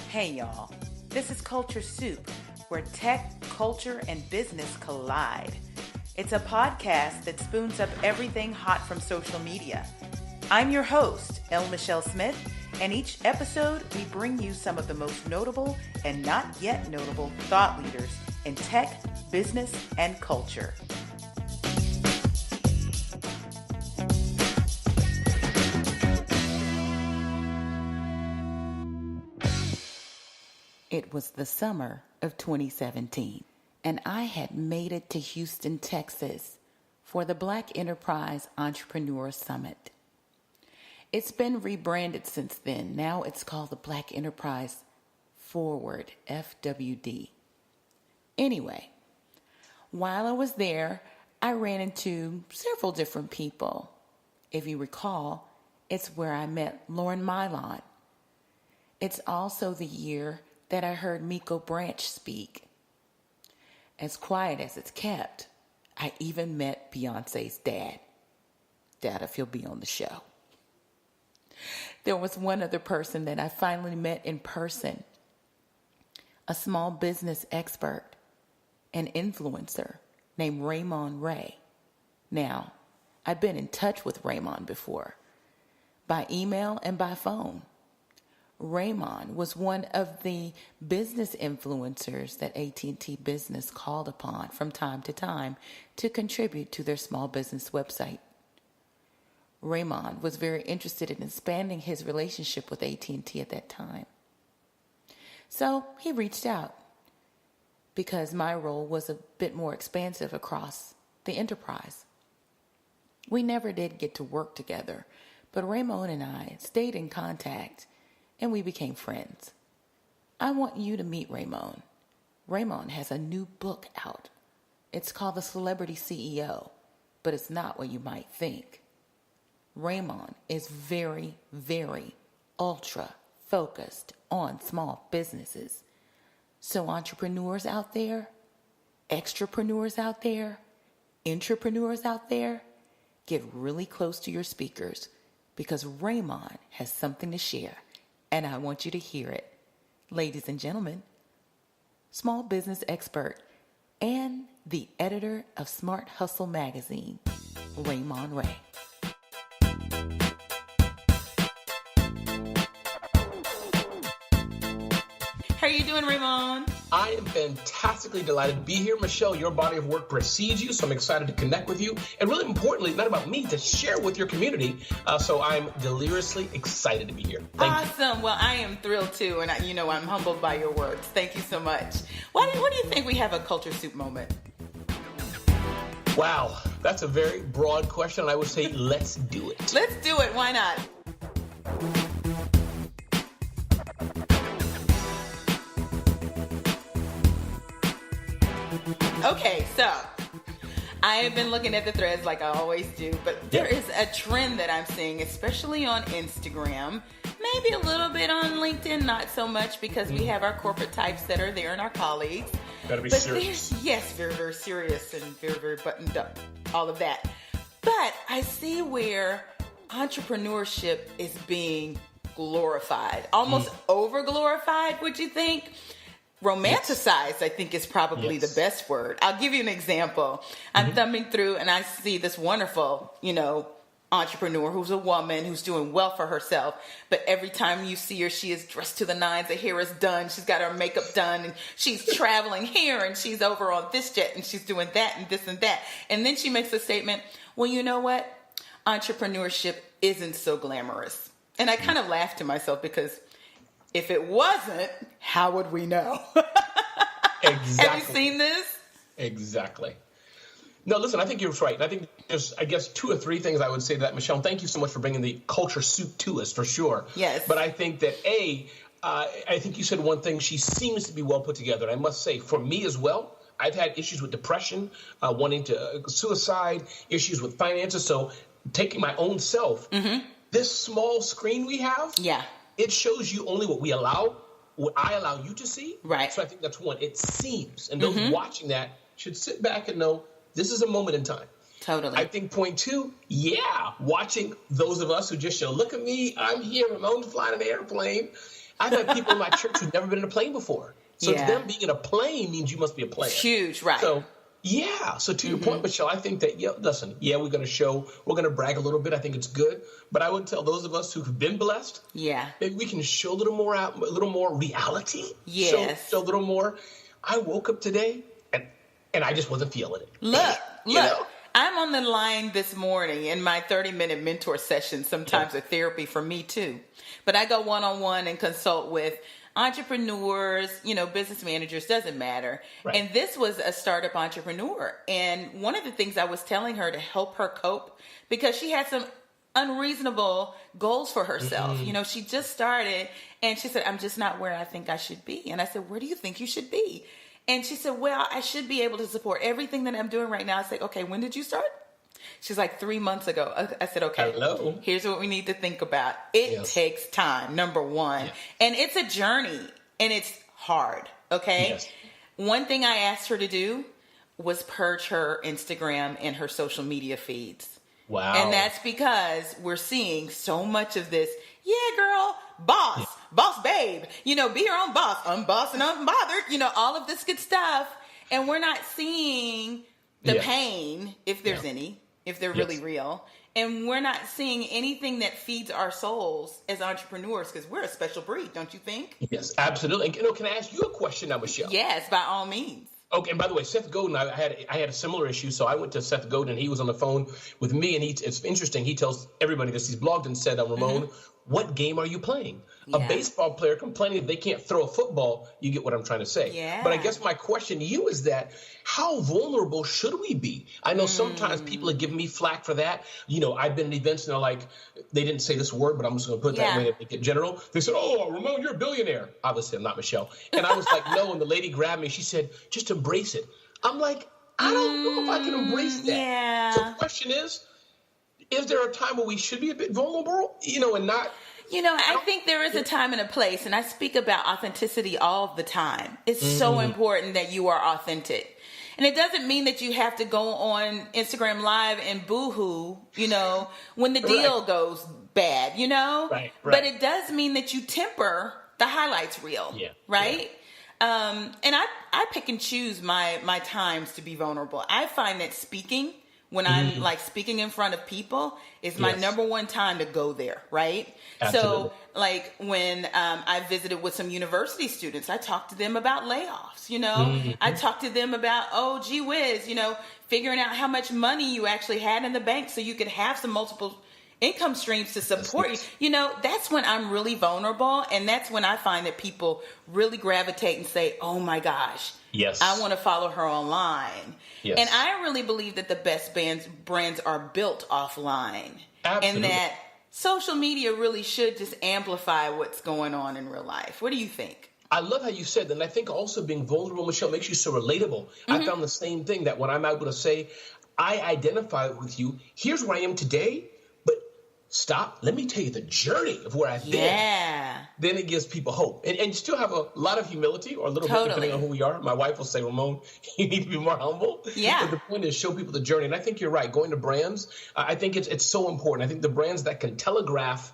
Hey y'all, this is Culture Soup, where tech, culture, and business collide. It's a podcast that spoons up everything hot from social media. I'm your host, L. Michelle Smith, and each episode we bring you some of the most notable and not yet notable thought leaders in tech, business, and culture. It was the summer of 2017, and I had made it to Houston, Texas for the Black Enterprise Entrepreneur Summit. It's been rebranded since then. Now it's called the Black Enterprise Forward, FWD. Anyway, while I was there, I ran into several different people. If you recall, it's where I met Lauren Mylon. It's also the year that I heard Miko Branch speak. As quiet as it's kept, I even met Beyonce's dad. Doubt if he'll be on the show. There was one other person that I finally met in person, a small business expert, an influencer named Ramon Ray. Now, I've been in touch with Ramon before, by email and by phone. Ramon was one of the business influencers that AT&T Business called upon from time to time to contribute to their small business website. Ramon was very interested in expanding his relationship with AT&T at that time. So he reached out because my role was a bit more expansive across the enterprise. We never did get to work together, but Ramon and I stayed in contact and we became friends. I want you to meet Ramon. Ramon has a new book out. It's called The Celebrity CEO, but it's not what you might think. Ramon is very, very ultra focused on small businesses. So entrepreneurs out there, extrapreneurs out there, intrapreneurs out there, get really close to your speakers because Ramon has something to share. And I want you to hear it. Ladies and gentlemen, small business expert and the editor of Smart Hustle magazine, Ramon Ray. How are you doing, Ramon? I am fantastically delighted to be here. Michelle, your body of work precedes you, so I'm excited to connect with you. And really importantly, not about me, to share with your community. So I'm deliriously excited to be here. Awesome. Well, I am thrilled too. And I'm humbled by your words. Thank you so much. What do you think we have a Culture Soup moment? Wow, that's a very broad question. And I would say, let's do it. Let's do it. Why not? Okay, so I have been looking at the threads like I always do, but there is a trend that I'm seeing, especially on Instagram, maybe a little bit on LinkedIn, not so much because we have our corporate types that are there and our colleagues. Gotta be serious. Yes, very, very serious and very, very buttoned up, all of that. But I see where entrepreneurship is being glorified, almost over-glorified, would you think? Romanticized, I think, is probably the best word. I'll give you an example. I'm thumbing through and I see this wonderful, entrepreneur who's a woman who's doing well for herself. But every time you see her, she is dressed to the nines. The hair is done. She's got her makeup done and she's traveling here and she's over on this jet and she's doing that and this and that. And then she makes a statement, well, you know what? Entrepreneurship isn't so glamorous. And I kind of laughed to myself because if it wasn't, how would we know? Exactly. Have you seen this? Exactly. No, listen, I think you're right. I think there's, two or three things I would say to that, Michelle. Thank you so much for bringing the culture soup to us, for sure. Yes. But I think that, I think you said one thing. She seems to be well put together. And I must say, for me as well, I've had issues with depression, wanting to suicide, issues with finances. So taking my own self, this small screen we have, it shows you only what I allow you to see. Right. So I think that's one. It seems, and those watching that should sit back and know this is a moment in time. Totally. I think point two, watching those of us who just show, look at me, I'm here, Ramon's flying an airplane. I've had people in my church who've never been in a plane before. So Yeah. to them, being in a plane means you must be a player. It's huge, right? So, yeah. So to your point, Michelle, I think that, listen, we're going to brag a little bit. I think it's good. But I would tell those of us who've been blessed, maybe we can show a little more reality. Yes. Show a little more. I woke up today and I just wasn't feeling it. Look. I'm on the line this morning in my 30-minute mentor session, sometimes a therapy for me too. But I go one-on-one and consult with entrepreneurs, business managers, doesn't matter. Right. And this was a startup entrepreneur. And one of the things I was telling her to help her cope, because she had some unreasonable goals for herself. She just started and she said, I'm just not where I think I should be. And I said, where do you think you should be? And she said, well, I should be able to support everything that I'm doing right now. I said, okay, when did you start? She's like 3 months ago. I said, okay, hello. Here's what we need to think about. It takes time, number one. Yeah. And it's a journey and it's hard, okay? Yes. One thing I asked her to do was purge her Instagram and her social media feeds. Wow. And that's because we're seeing so much of this, girl, boss, boss babe, be your own boss, unbossed and unbothered, all of this good stuff. And we're not seeing the pain, if there's any, if they're really real. And we're not seeing anything that feeds our souls as entrepreneurs, because we're a special breed, don't you think? Yes, absolutely. And can I ask you a question now, Michelle? Yes, by all means. Okay, and by the way, Seth Godin, I had a similar issue, so I went to Seth Godin, and he was on the phone with me, and it's interesting. He tells everybody this. He's blogged and said, Ramon, what game are you playing? A baseball player complaining if they can't throw a football, you get what I'm trying to say. Yeah. But I guess my question to you is that, how vulnerable should we be? I know sometimes people have given me flack for that. I've been at events and they're like, they didn't say this word, but I'm just going to put it that way to make it general. They said, oh, Ramon, you're a billionaire. Obviously, I'm not Michelle. And I was like, no, and the lady grabbed me. She said, just embrace it. I'm like, I don't know if I can embrace that. Yeah. So the question is there a time where we should be a bit vulnerable, and not... I think there is a time and a place, and I speak about authenticity all the time. It's so important that you are authentic. And it doesn't mean that you have to go on Instagram Live and boo-hoo, when the deal goes bad, Right. But it does mean that you temper the highlights reel, right? Yeah. And I pick and choose my times to be vulnerable. I find that speaking, when I'm speaking in front of people, is my number one time to go there, right? Absolutely. So when I visited with some university students, I talked to them about layoffs, I talked to them about, oh, gee whiz, figuring out how much money you actually had in the bank so you could have some multiple income streams to support you. That's when I'm really vulnerable. And that's when I find that people really gravitate and say, oh my gosh, yes, I want to follow her online. Yes. And I really believe that the best brands are built offline. Absolutely. And that social media really should just amplify what's going on in real life. What do you think? I love how you said that. And I think also being vulnerable, Michelle, makes you so relatable. I found the same thing, that when I'm able to say, I identify with you, here's where I am today, but stop, let me tell you the journey of where I've been. Yeah. Then it gives people hope. And still have a lot of humility, or a little bit, depending on who we are. My wife will say, Ramon, you need to be more humble. Yeah. But the point is, show people the journey. And I think you're right. Going to brands, I think it's so important. I think the brands that can telegraph,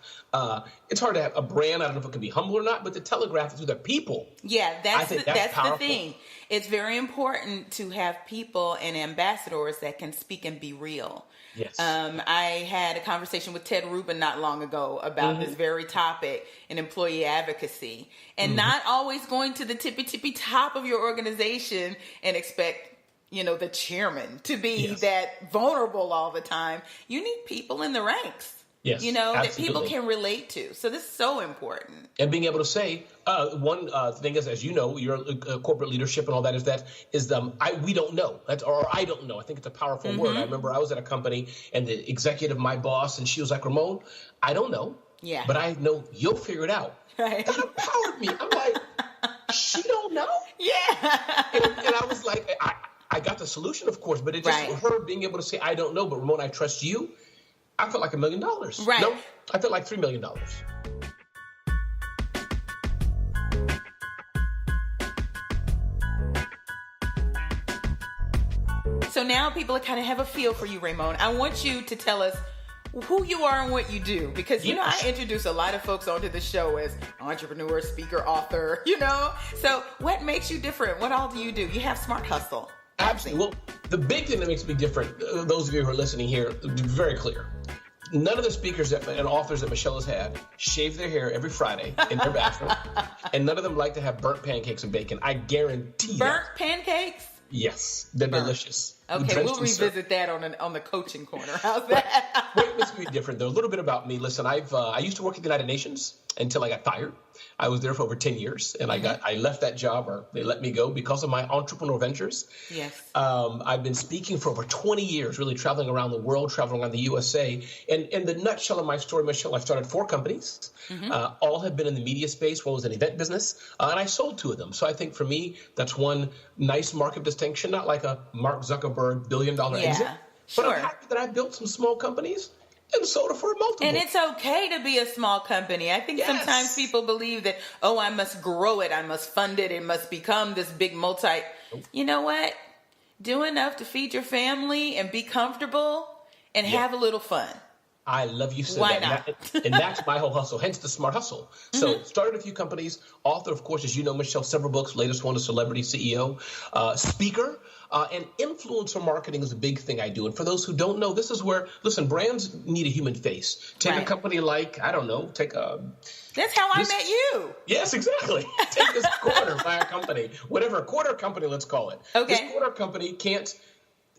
it's hard to have a brand, I don't know if it can be humble or not, but to telegraph it through their people. Yeah, that's powerful. the thing. It's very important to have people and ambassadors that can speak and be real. Yes. I had a conversation with Ted Rubin not long ago about this very topic in employee advocacy, and not always going to the tippy top of your organization and expect, the chairman to be that vulnerable all the time. You need people in the ranks. Yes, that people can relate to. So this is so important. And being able to say, one thing is, as you know, your corporate leadership and all that is we don't know. I don't know. I think it's a powerful word. I remember I was at a company and the executive, my boss, and she was like, Ramon, I don't know. Yeah. But I know you'll figure it out. Right. That empowered me. I'm like, she don't know? Yeah. And I was like, I got the solution, of course, but it just her being able to say, I don't know, but Ramon, I trust you. I felt like $1 million. Right. No, I felt like $3 million. So now people kind of have a feel for you, Ramon. I want you to tell us, who you are and what you do. Because, Yes. I introduce a lot of folks onto the show as entrepreneur, speaker, author, So what makes you different? What all do? You have Smart Hustle. Absolutely. Well, the big thing that makes me different, those of you who are listening here, to be very clear. None of the speakers and authors that Michelle has had shave their hair every Friday in their bathroom. And none of them like to have burnt pancakes and bacon. I guarantee Burnt that. pancakes? Yes, they're delicious. Okay, we'll revisit that on the coaching corner. How's that? What makes me different, though? A little bit about me. Listen, I used to work at the United Nations until I got fired. I was there for over 10 years, and I left that job, or they let me go because of my entrepreneurial ventures. Yes. I've been speaking for over 20 years, really traveling around the world, traveling around the USA. And in the nutshell of my story, Michelle, I've started 4 companies. All have been in the media space. One was an event business, and I sold 2 of them. So I think for me, that's one nice mark of distinction, not like a Mark Zuckerberg billion-dollar exit. But I'm happy that I built some small companies and sold it for a multiple. And it's okay to be a small company. I think sometimes people believe that, I must grow it, I must fund it, it must become this big multi. You know what? Do enough to feed your family and be comfortable and have a little fun. I love you said Why that. not? And that's my whole hustle, hence the Smart Hustle. So started a few companies, author, of course, as you know, Michelle, several books, latest one is Celebrity CEO, speaker, and influencer marketing is a big thing I do. And for those who don't know, this is where, listen, brands need a human face. Take a company like, I don't know, That's how I met you. Yes, exactly. Take this quarter by a company, whatever, a quarter company, let's call it. Okay. This quarter company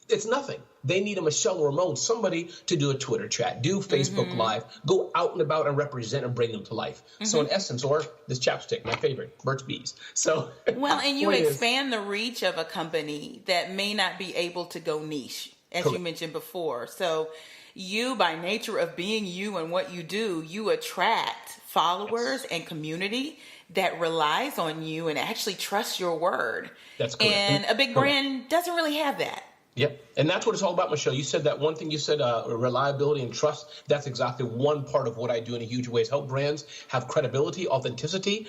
it's nothing. They need a Michelle or Ramon, somebody to do a Twitter chat, do Facebook Live, go out and about and represent and bring them to life. So in essence, or this chapstick, my favorite, Burt's Bees. So well, and you expand the reach of a company that may not be able to go niche, as you mentioned before. So you, by nature of being you and what you do, you attract followers and community that relies on you and actually trusts your word. That's correct. And a big brand doesn't really have that. Yep. And that's what it's all about, Michelle. You said that one thing you said, reliability and trust. That's exactly one part of what I do in a huge way is help brands have credibility, authenticity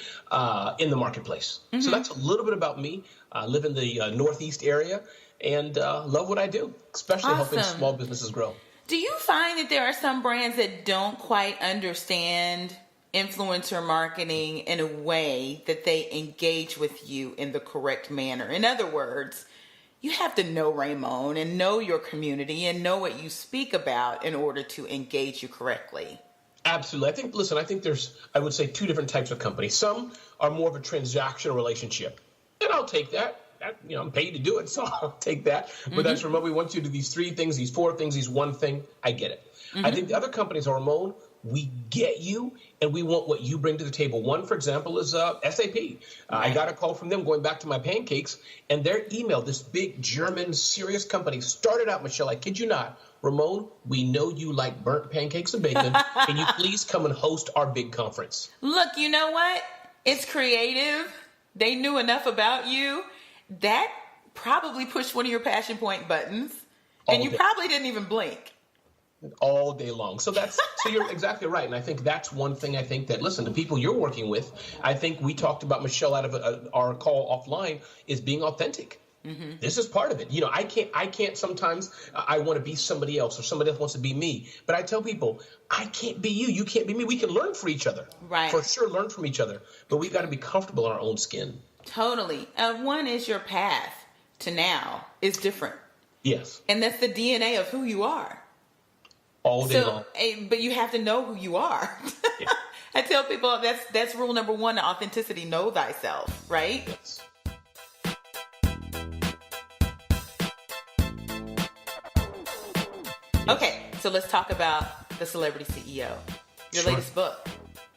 in the marketplace. So that's a little bit about me. I live in the Northeast area and love what I do, especially helping small businesses grow. Do you find that there are some brands that don't quite understand influencer marketing in a way that they engage with you in the correct manner? In other words, you have to know Ramon and know your community and know what you speak about in order to engage you correctly. Absolutely. I think there's, I would say, 2 different types of companies. Some are more of a transactional relationship, and I'll take that. I'm paid to do it, so I'll take that. But that's Ramon. We want you to do these 3 things, these 4 things, these 1 thing. I get it. I think the other companies are, Ramon, we get you, and we want what you bring to the table. One, for example, is SAP. I got a call from them going back to my pancakes, and their email, this big German serious company, started out, Michelle, I kid you not, Ramon, we know you like burnt pancakes and bacon. Can you please come and host our big conference? Look, you know what? It's creative. They knew enough about you. That probably pushed one of your passion point buttons, and you probably didn't even blink. All day long. So you're exactly right. And I think that's one thing I think that, listen, the people you're working with, I think we talked about, Michelle, out of our call offline, is being authentic. This is part of it. I can't sometimes, I want to be somebody else or somebody else wants to be me. But I tell people, I can't be you. You can't be me. We can learn from each other. Right. For sure, learn from each other. But we've got to be comfortable in our own skin. Totally. One is your path to now is different. Yes. And that's the DNA of who you are. All day long. But you have to know who you are. Yeah. I tell people that's rule number 1, authenticity, know thyself, right? Yes. Okay, so let's talk about the Celebrity CEO, your latest book.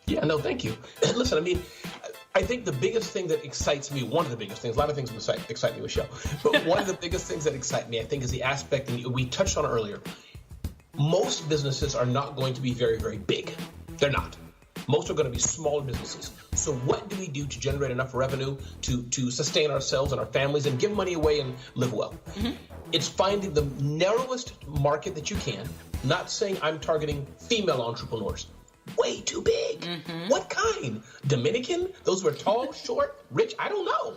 Yeah, no, thank you. Listen, I think the biggest thing that excites me, one of the biggest things, a lot of things excite me, Michelle, but one of the biggest things that excite me, I think, is the aspect, and we touched on it earlier. Most businesses are not going to be very, very big. They're not. Most are going to be smaller businesses. So what do we do to generate enough revenue to sustain ourselves and our families and give money away and live well? It's finding the narrowest market that you can, not saying I'm targeting female entrepreneurs. Way too big. What kind? Dominican? Those who are tall, short, rich? I don't know.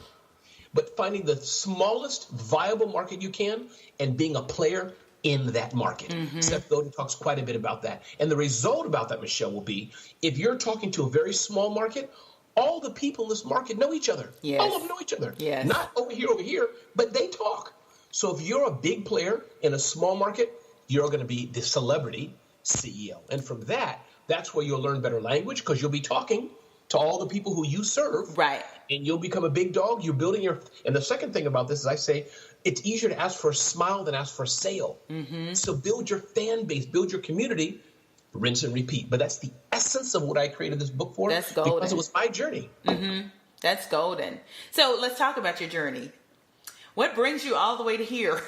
But finding the smallest viable market you can and being a player in that market. Seth Godin talks quite a bit about that. And the result about that, Michelle, will be if you're talking to a very small market, all the people in this market know each other. Yes. All of them know each other. Yes. Not over here, but they talk. So if you're a big player in a small market, you're going to be the celebrity CEO. And from that, that's where you'll learn better language because you'll be talking to all the people who you serve. Right. And you'll become a big dog. You're building your – and the second thing about this is I say it's easier to ask for a smile than ask for a sale. So build your fan base, build your community, rinse and repeat. But that's the essence of what I created this book for. That's golden. Because it was my journey. That's golden. So let's talk about your journey. What brings you all the way to here?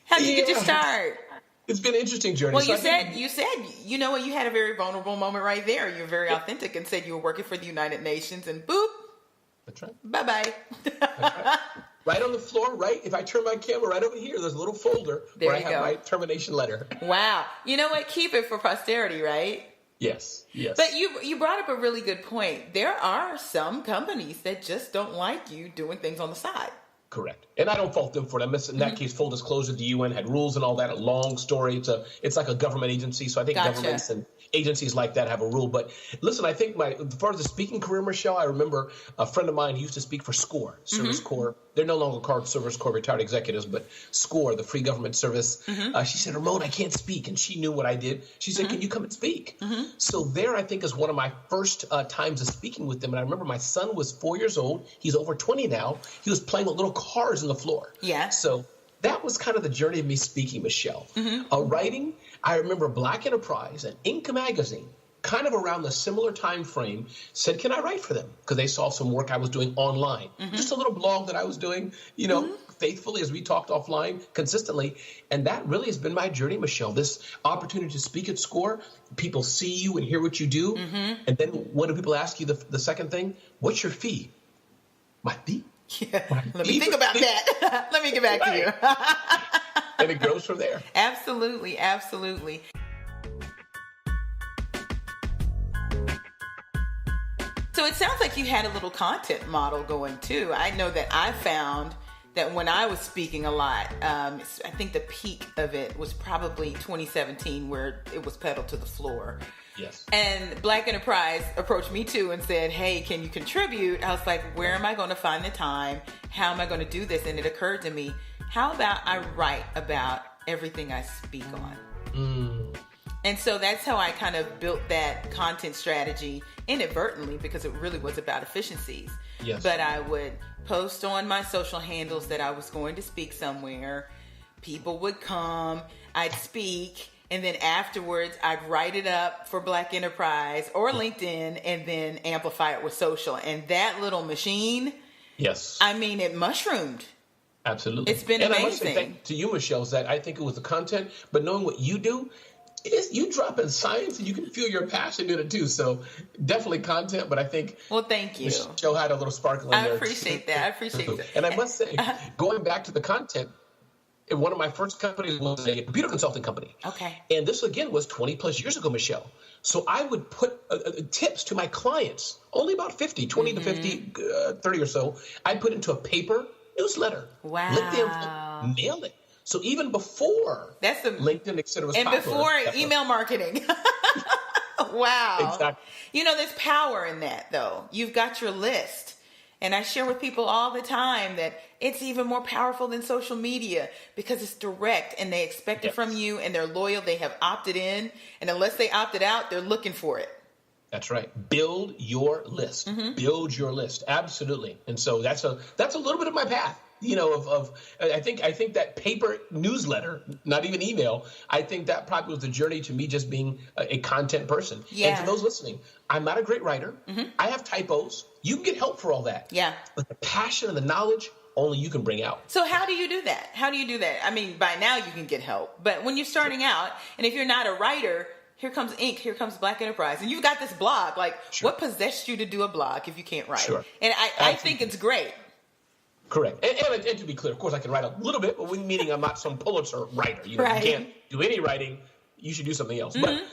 How did you get your start? It's been an interesting journey. Well, you said, you know what, you had a very vulnerable moment right there. You're very authentic and said you were working for the United Nations and boop. That's right. Bye-bye. That's right. Right on the floor, right? If I turn my camera right over here, there's a little folder where I have my termination letter. Wow. You know what? Keep it for posterity, right? Yes. But you brought up a really good point. There are some companies that just don't like you doing things on the side. Correct. And I don't fault them for it. In that case, full disclosure, the UN had rules and all that, a long story. It's like a government agency. So I think governments and agencies like that have a rule. But listen, I think as far as the speaking career, Michelle, I remember a friend of mine used to speak for SCORE, Service Corps. They're no longer called Service Corps retired executives, but SCORE, the free government service. She said, Ramon, I can't speak. And she knew what I did. She said, can you come and speak? So there, I think, is one of my first times of speaking with them. And I remember my son was 4 years old. He's over 20 now. He was playing with little cars on the floor. Yeah. So that was kind of the journey of me speaking, Michelle. Writing, I remember Black Enterprise and Inc. magazine, kind of around the similar time frame, said, can I write for them? Because they saw some work I was doing online. Just a little blog that I was doing, faithfully as we talked offline consistently. And that really has been my journey, Michelle. This opportunity to speak at SCORE, people see you and hear what you do. And then what do people ask you the second thing? What's your fee? My fee? Yeah. Let me think about that. Let me get back to you. And it grows from there. Absolutely. Absolutely. So it sounds like you had a little content model going too. I know that I found that when I was speaking a lot, I think the peak of it was probably 2017 where it was pedal to the floor. Yes. And Black Enterprise approached me too and said, hey, can you contribute? I was like, where am I going to find the time? How am I going to do this? And it occurred to me, how about I write about everything I speak on? And so that's how I kind of built that content strategy inadvertently because it really was about efficiencies. Yes. But I would post on my social handles that I was going to speak somewhere. People would come, I'd speak, and then afterwards I'd write it up for Black Enterprise or LinkedIn and then amplify it with social. And that little machine, yes, I mean, it mushroomed. Absolutely. It's been and amazing. I must say thank to you, Michelle, is that I think it was the content, but knowing what you do, you drop in science and you can feel your passion in it too. So definitely content, but I think thank you. Michelle had a little sparkle in there. I appreciate that. And I must say, going back to the content, one of my first companies was a computer consulting company. Okay. And this, again, was 20 plus years ago, Michelle. So I would put tips to my clients, only about 20 to 50, 30 or so. I'd put into a paper newsletter. Wow. Lick the envelope, nailed it. So even before LinkedIn, et cetera, was popular. And before email marketing. Wow. Exactly. There's power in that, though. You've got your list. And I share with people all the time that it's even more powerful than social media because it's direct and they expect it from you and they're loyal. They have opted in. And unless they opted out, they're looking for it. That's right. Build your list. Build your list. Absolutely. And so that's a little bit of my path. I think that paper newsletter, not even email, I think that probably was the journey to me just being a content person. Yeah. And to those listening, I'm not a great writer. I have typos. You can get help for all that. Yeah. But the passion and the knowledge, only you can bring out. So how do you do that? I mean, by now you can get help. But when you're starting out, and if you're not a writer, here comes Inc., here comes Black Enterprise, and you've got this blog. Like, what possessed you to do a blog if you can't write? Sure. And I think it's great. Correct. And to be clear, of course, I can write a little bit, but meaning I'm not some Pulitzer writer. You can't do any writing. You should do something else. But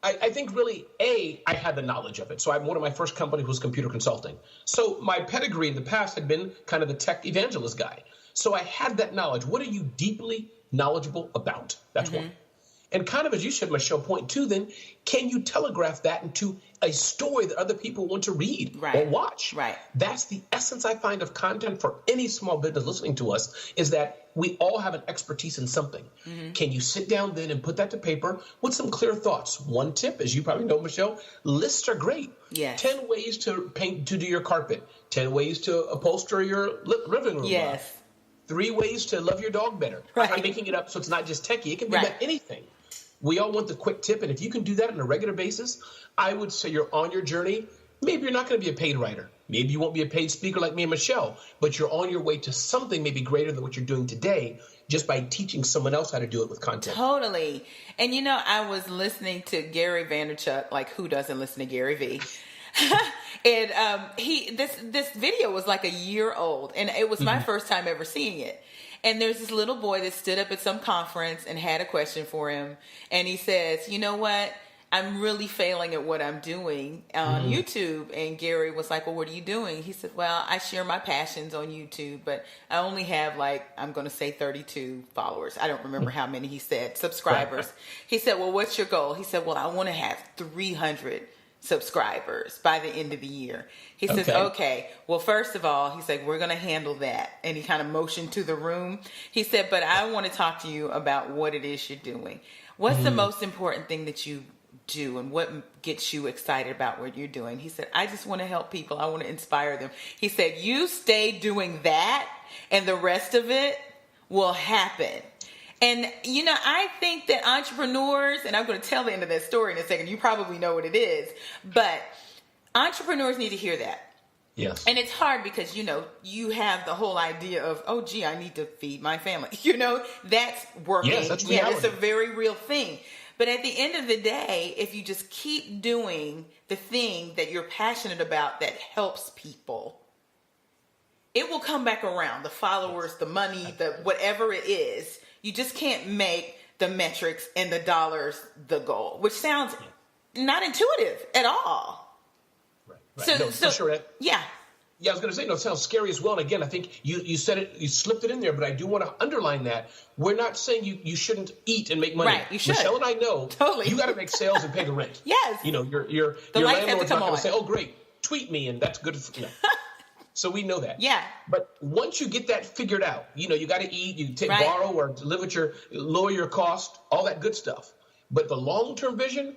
I think really, I had the knowledge of it. So one of my first companies was computer consulting. So my pedigree in the past had been kind of the tech evangelist guy. So I had that knowledge. What are you deeply knowledgeable about? That's one. And kind of as you said, Michelle, point two, then, can you telegraph that into a story that other people want to read or watch? Right. That's the essence I find of content for any small business listening to us, is that we all have an expertise in something. Can you sit down then and put that to paper with some clear thoughts? One tip, as you probably know, Michelle, lists are great. Yes. 10 ways to do your carpet. 10 ways to upholster your living room. Yes. 3 ways to love your dog better. Right. I'm making it up so it's not just techie. It can be about anything. We all want the quick tip, and if you can do that on a regular basis, I would say you're on your journey. Maybe you're not going to be a paid writer. Maybe you won't be a paid speaker like me and Michelle, but you're on your way to something maybe greater than what you're doing today just by teaching someone else how to do it with content. Totally. And I was listening to Gary Vaynerchuk, like who doesn't listen to Gary V? And this video was like a year old, and it was my first time ever seeing it. And there's this little boy that stood up at some conference and had a question for him. And he says, you know what? I'm really failing at what I'm doing on YouTube. And Gary was like, well, what are you doing? He said, well, I share my passions on YouTube, but I only have I'm going to say 32 followers. I don't remember how many he said, subscribers. He said, well, what's your goal? He said, well, I want to have 300 subscribers by the end of the year. He says, okay, well, first of all, he said, we're going to handle that. And he kind of motioned to the room. He said, but I want to talk to you about what it is you're doing. What's the most important thing that you do, and what gets you excited about what you're doing? He said, I just want to help people. I want to inspire them. He said, you stay doing that and the rest of it will happen. And, I think that entrepreneurs, and I'm going to tell the end of that story in a second. You probably know what it is, but entrepreneurs need to hear that. Yes. And it's hard because, you have the whole idea of, oh, gee, I need to feed my family. That's working. Yes, that's reality. It's a very real thing. But at the end of the day, if you just keep doing the thing that you're passionate about that helps people, it will come back around. The followers, the money, the whatever it is. You just can't make the metrics and the dollars the goal, which sounds not intuitive at all. Right. So sure. Yeah. Yeah, I was going to say, it sounds scary as well. And again, I think you said it, you slipped it in there, but I do want to underline that. We're not saying you shouldn't eat and make money. Right, you should. Michelle and I know Totally. You got to make sales and pay the rent. Yes. Your landlord's not going to say, oh, great, tweet me, and that's good. So we know that. Yeah. But once you get that figured out, you got to eat, you borrow or live with lower your cost, all that good stuff. But the long-term vision,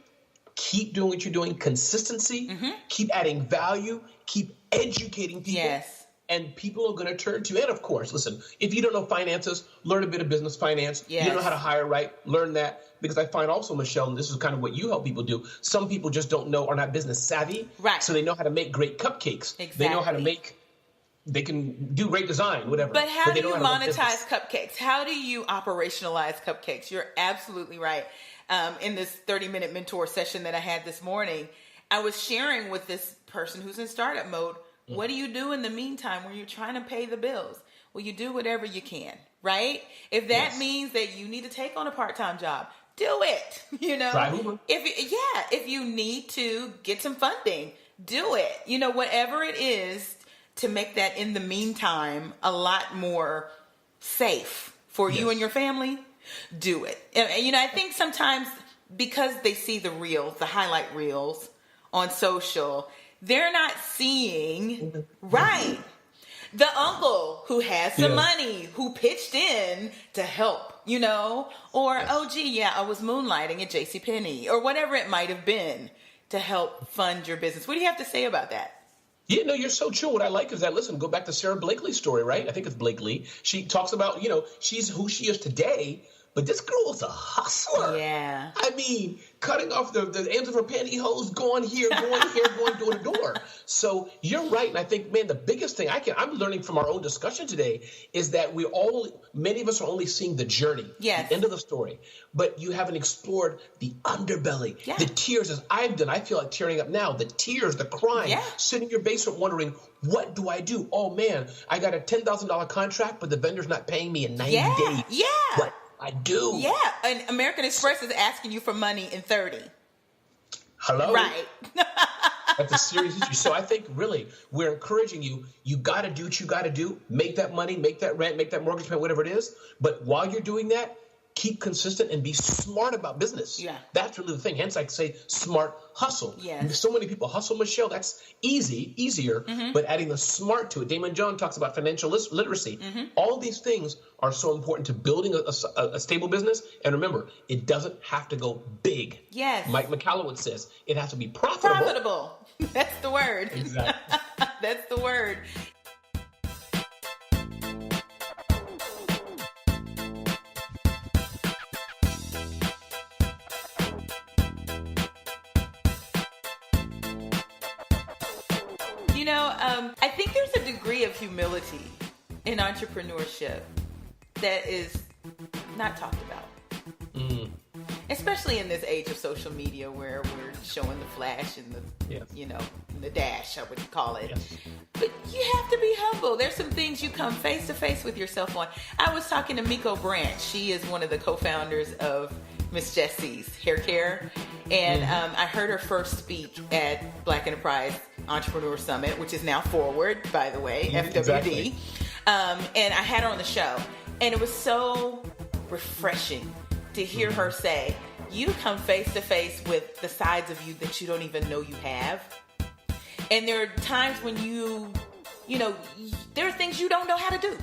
keep doing what you're doing, consistency, keep adding value, keep educating people. Yes. And people are going to turn to you. And of course, listen, if you don't know finances, learn a bit of business finance. Yes. You don't know how to hire right, learn that. Because I find also, Michelle, and this is kind of what you help people do, some people just don't know, are not business savvy. Right. So they know how to make great cupcakes. Exactly. They know how to they can do great design, whatever. But how do you monetize business. cupcakes? How do you operationalize cupcakes? You're absolutely right. In this 30-minute mentor session that I had this morning, I was sharing with this person who's in startup mode, what do you do in the meantime when you're trying to pay the bills? Well, you do whatever you can, right? If that means that you need to take on a part-time job, do it, Try Uber. If you need to get some funding, do it. Whatever it is to make that in the meantime a lot more safe for you and your family, do it. And I think sometimes because they see the reels, the highlight reels on social, they're not seeing the uncle who has some money, who pitched in to help, or, oh, gee, I was moonlighting at JCPenney, or whatever it might have been to help fund your business. What do you have to say about that? Yeah, no, you're so true. What I like is that, listen, go back to Sarah Blakely's story, right? I think it's Blakely. She talks about, she's who she is today, but this girl is a hustler. Yeah. I mean, cutting off the ends of her pantyhose, going here, going door to door. So you're right. And I think, man, the biggest thing I'm learning from our own discussion today is that many of us are only seeing the journey, the end of the story, but you haven't explored the underbelly, the tears, as I've done. I feel like tearing up now, the tears, the crying, sitting in your basement wondering, what do I do? Oh, man, I got a $10,000 contract, but the vendor's not paying me in 90 days. Yeah. What I do. Yeah. And American Express is asking you for money in 30. Hello? Right. That's a serious issue. So I think really we're encouraging you. You got to do what you got to do. Make that money, make that rent, make that mortgage payment, whatever it is. But while you're doing that, keep consistent and be smart about business. Yeah. That's really the thing. Hence, I say smart hustle. Yes. So many people hustle, Michelle. That's easier, but adding the smart to it. Damon John talks about financial literacy. All these things are so important to building a stable business. And remember, it doesn't have to go big. Yes. Mike McCallowitz says it has to be profitable. Profitable. That's the word. Exactly. That's the word. I think there's a degree of humility in entrepreneurship that is not talked about. Especially in this age of social media where we're showing the flash and the dash, I would call it. Yes. But you have to be humble. There's some things you come face to face with yourself on. I was talking to Miko Branch. She is one of the co-founders of Miss Jessie's Hair Care. And I heard her first speak at Black Enterprise Entrepreneur Summit, which is now Forward, by the way, FWD. Exactly. And I had her on the show. And it was so refreshing to hear her say, you come face to face with the sides of you that you don't even know you have. And there are times when there are things you don't know how to do.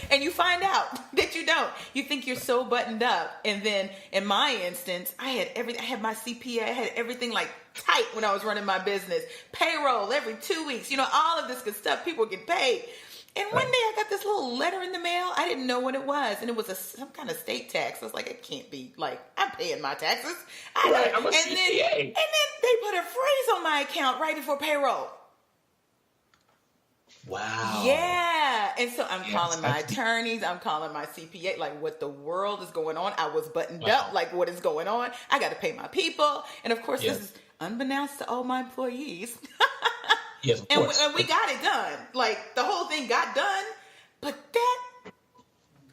And you find out that you don't. You think you're so buttoned up. And then in my instance, I had my CPA, I had everything like tight when I was running my business. Payroll every 2 weeks, all of this good stuff. People get paid. And one day I got this little letter in the mail. I didn't know what it was. And it was some kind of state tax. I was like, it can't be I'm paying my taxes. I'm a CPA. And then they put a freeze on my account right before payroll. Wow. Yeah. And so I'm calling my attorneys. I'm calling my CPA. Like, what the world is going on? I was buttoned up. Like, what is going on? I got to pay my people. And of course, this is unbeknownst to all my employees. Yes, of course. And we got it done. Like, the whole thing got done. But that,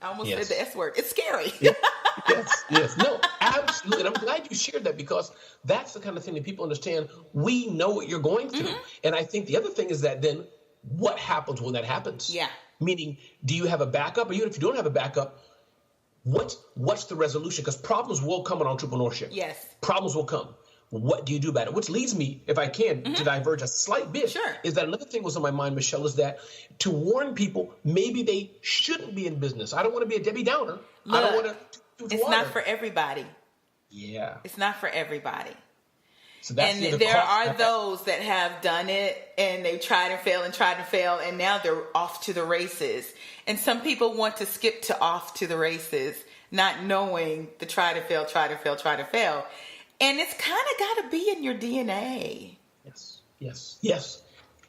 I almost said the S word. It's scary. Yes. No, absolutely. And I'm glad you shared that because that's the kind of thing that people understand. We know what you're going through. And I think the other thing is that then what happens when that happens? Yeah. Meaning, do you have a backup? Or even if you don't have a backup, what's the resolution? Because problems will come in entrepreneurship. Yes. Problems will come. What do you do about it? Which leads me, if I can, to diverge a slight bit. Sure. Is that another thing was on my mind, Michelle, is that to warn people, maybe they shouldn't be in business. I don't want to be a Debbie Downer. Look, I don't want to it's not for everybody. Yeah. It's not for everybody. So that's and there are those that have done it and they've tried and failed and now they're off to the races. And some people want to skip to off to the races, not knowing the try to fail. And it's kind of got to be in your DNA. Yes.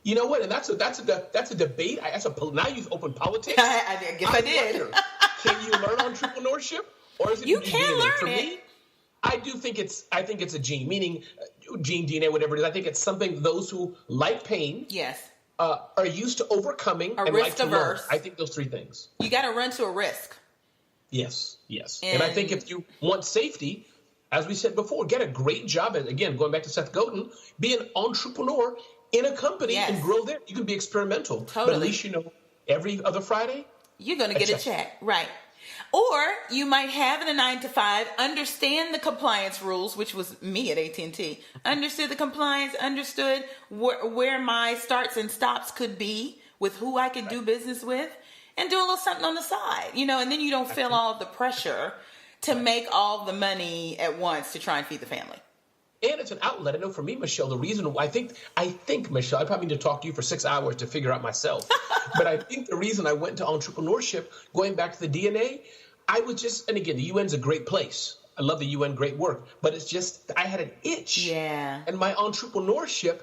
You know what? And that's a debate. Now you've opened politics. I guess I did. Can you learn entrepreneurship, or is it you can DNA? learn For it? Me, I think it's a gene, meaning gene, DNA, whatever it is. I think it's something those who like pain, are used to overcoming and like to learn. I think those three things. You got to run to a risk. Yes. And I think if you want safety, as we said before, get a great job. And again, going back to Seth Godin, be an entrepreneur in a company and grow there. You can be experimental. Totally. But at least every other Friday, you're going to get a check. Right. Or you might have a 9-to-5, understand the compliance rules, which was me at AT&T. Understood the compliance, understood where my starts and stops could be with who I could do business with, and do a little something on the side, and then you don't feel all of the pressure to make all the money at once to try and feed the family. And it's an outlet. I know for me, Michelle, the reason I think, Michelle, I probably need to talk to you for 6 hours to figure out myself. But I think the reason I went into entrepreneurship, going back to the DNA, and again, the UN's a great place. I love the UN, great work. But it's just, I had an itch. Yeah. And my entrepreneurship,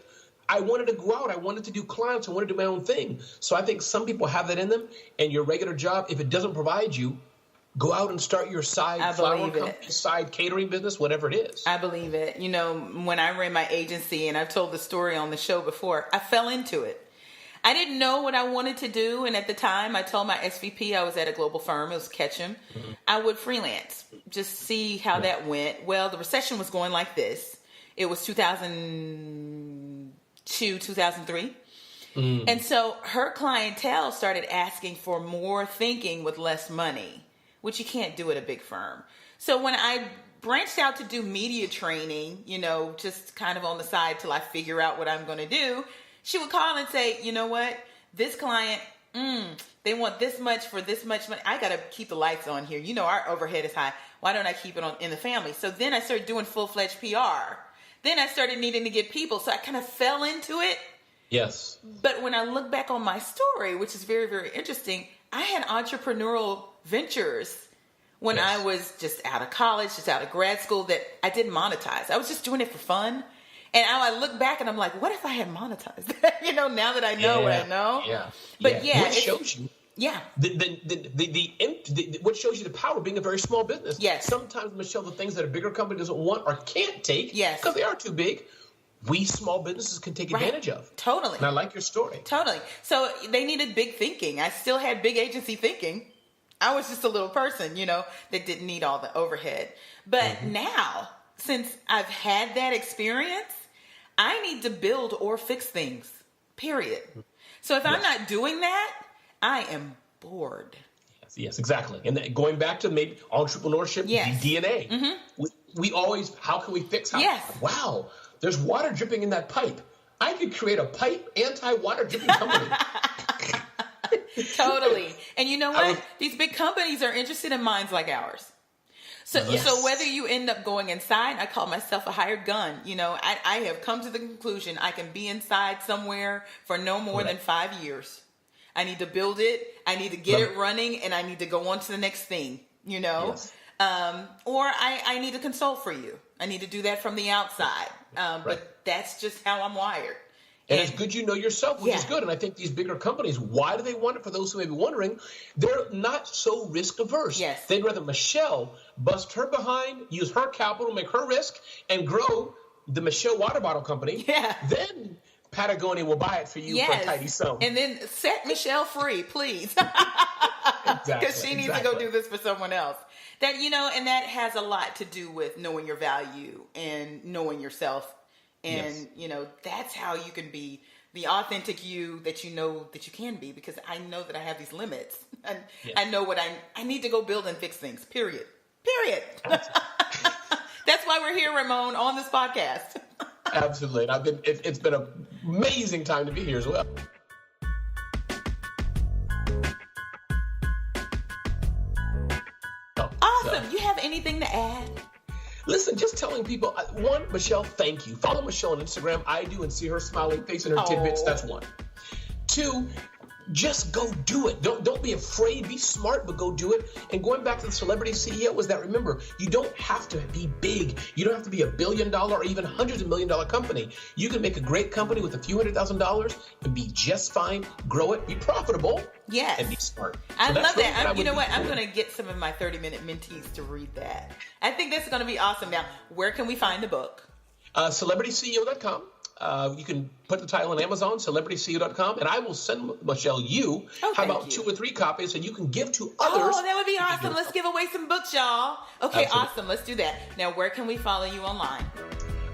I wanted to go out. I wanted to do clients. I wanted to do my own thing. So I think some people have that in them. And your regular job, if it doesn't provide you, go out and start your side flower company, side catering business, whatever it is. I believe it. When I ran my agency, and I've told the story on the show before, I fell into it. I didn't know what I wanted to do. And at the time, I told my SVP, I was at a global firm. It was Ketchum. Mm-hmm. I would freelance, just see how that went. Well, the recession was going like this. It was 2000. to 2003. And so her clientele started asking for more thinking with less money, which you can't do at a big firm. So when I branched out to do media training, just kind of on the side till I figure out what I'm going to do, she would call and say, you know what, this client, they want this much for this much money. I got to keep the lights on here. Our overhead is high. Why don't I keep it on in the family? So then I started doing full-fledged PR. Then I started needing to get people. So I kind of fell into it. Yes. But when I look back on my story, which is very, very interesting, I had entrepreneurial ventures when I was just out of college, just out of grad school, that I didn't monetize. I was just doing it for fun. And now I look back and I'm like, what if I had monetized that? Now that I know what I know. Yeah. But what shows you? Yeah. What shows you the power of being a very small business? Yes. Sometimes, Michelle, the things that a bigger company doesn't want or can't take, because they are too big, we small businesses can take advantage of. Totally. And I like your story. Totally. So they needed big thinking. I still had big agency thinking. I was just a little person, that didn't need all the overhead. But now, since I've had that experience, I need to build or fix things, period. So if I'm not doing that, I am bored. Yes, exactly. And then going back to maybe entrepreneurship, DNA. We always, how can we fix how? Yes. Wow, there's water dripping in that pipe. I could create a pipe anti-water dripping company. Totally. And you know what? These big companies are interested in minds like ours. So whether you end up going inside, I call myself a hired gun. I have come to the conclusion I can be inside somewhere for no more than 5 years. I need to build it. I need to get it running, and I need to go on to the next thing, Or I need to consult for you. I need to do that from the outside. But that's just how I'm wired. And it's good you know yourself, which is good. And I think these bigger companies, why do they want it? For those who may be wondering, they're not so risk averse. Yes. They'd rather Michelle bust her behind, use her capital, make her risk, and grow the Michelle Water Bottle Company. Yeah. Then Patagonia will buy it for you for a tidy sum. And then set Michelle free, please. Because she needs to go do this for someone else. That, and that has a lot to do with knowing your value and knowing yourself. And, that's how you can be the authentic you that you know that you can be, because I know that I have these limits. And I know what I need to go build and fix things, period. That's why we're here, Ramon, on this podcast. Absolutely. It's been an amazing time to be here as well. Awesome. You have anything to add? Listen, just telling people, one, Michelle, thank you. Follow Michelle on Instagram. I do, and see her smiling face and her tidbits. That's one. Two, just go do it. Don't be afraid. Be smart, but go do it. And going back to the celebrity CEO was that, remember, you don't have to be big. You don't have to be $1 billion or even hundreds of $1 million company. You can make a great company with a few $100,000 and be just fine, grow it, be profitable, and be smart. I love that. You know what? I'm going to get some of my 30-minute mentees to read that. I think this is going to be awesome. Now, where can we find the book? CelebrityCEO.com. You can put the title on Amazon, CelebrityCEO.com, and I will send Michelle how about 2 or 3 copies, and you can give to others. Oh, that would be awesome. Let's give away some books, y'all. Okay, awesome. Let's do that. Now, where can we follow you online?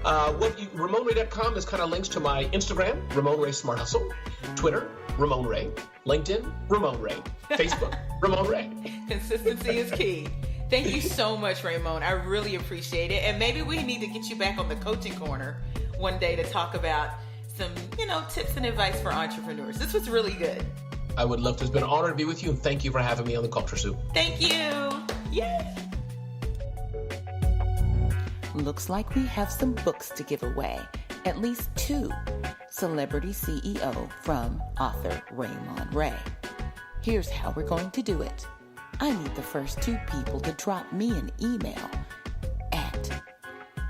RamonRay.com is kind of links to my Instagram, Ramon Ray Smart Hustle, Twitter, Ramon Ray, LinkedIn, Ramon Ray, Facebook, Ramon Ray. Consistency is key. Thank you so much, Ramon. I really appreciate it. And maybe we need to get you back on the coaching corner one day to talk about some, tips and advice for entrepreneurs. This was really good. I would love to. It's been an honor to be with you, and thank you for having me on the Culture Soup. Thank you. Yay. Looks like we have some books to give away. At least 2. Celebrity CEO from author Ramon Ray. Here's how we're going to do it. I need the first 2 people to drop me an email at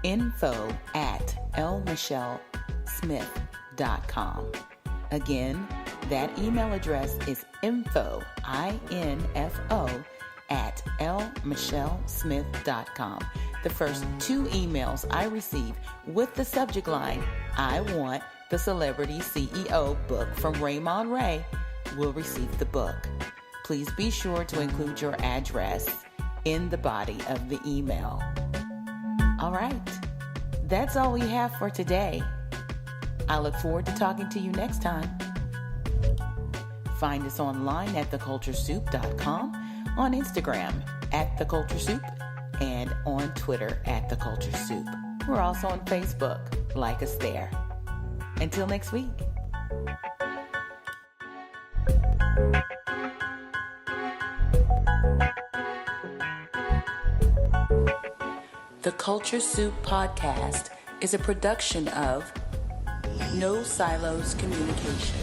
info@lmichellesmith.com. Again, that email address is info, I-N-F-O, @lmichellesmith.com. The first 2 emails I receive with the subject line, I want the Celebrity CEO book from Ramon Ray, will receive the book. Please be sure to include your address in the body of the email. All right, that's all we have for today. I look forward to talking to you next time. Find us online at theculturesoup.com, on Instagram at theculturesoup, and on Twitter at theculturesoup. We're also on Facebook. Like us there. Until next week. The Culture Soup Podcast is a production of No Silos Communication.